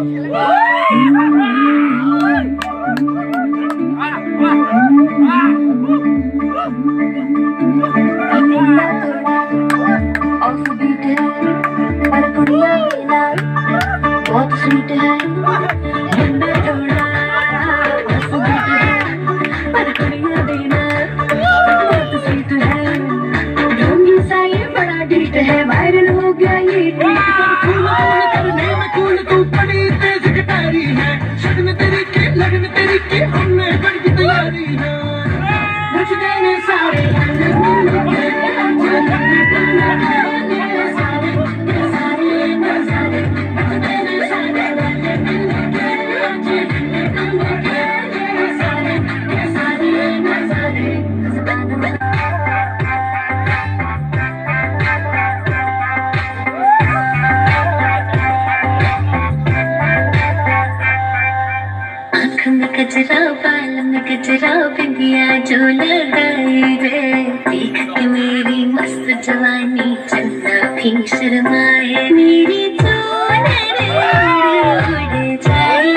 बहुत स्वीट है मुंडा जोड़ा स्वीट है पर कुड़िया देना बहुत स्वीट है ढोंगी सा ये बड़ा डिट है वायरल हो गया ये करने में कूल तू बड़ी तेज कटारी है शगन तेरी के लगन तेरी के हमने बड़ी तैयारी है मुझ देने सारे गजरा बाल में गजरा बिंदिया जो लगाई रे देख के मेरी मस्त जवानी चलना भी शर्माए मेरी जान रे उड़ जाए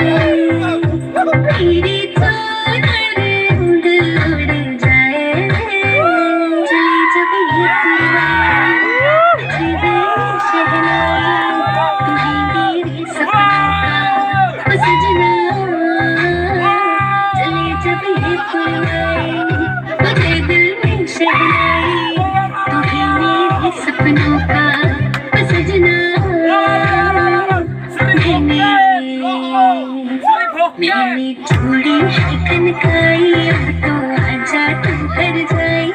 मेरी जान रे उड़ जाए चली जब ये शहनाई तू ही मेरी सपनों का सजना मुझे दिल में शहनाई तू ही मेरे सपनों का सजना मैंने छोड़ी है कनकाई अब तो आजा तू घर जाई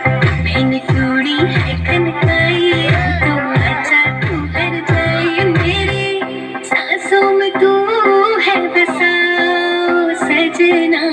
मैंने छोड़ी है कनकाई अब तो आजा तू घर जाई मेरी सांसों में तू है बसा सजना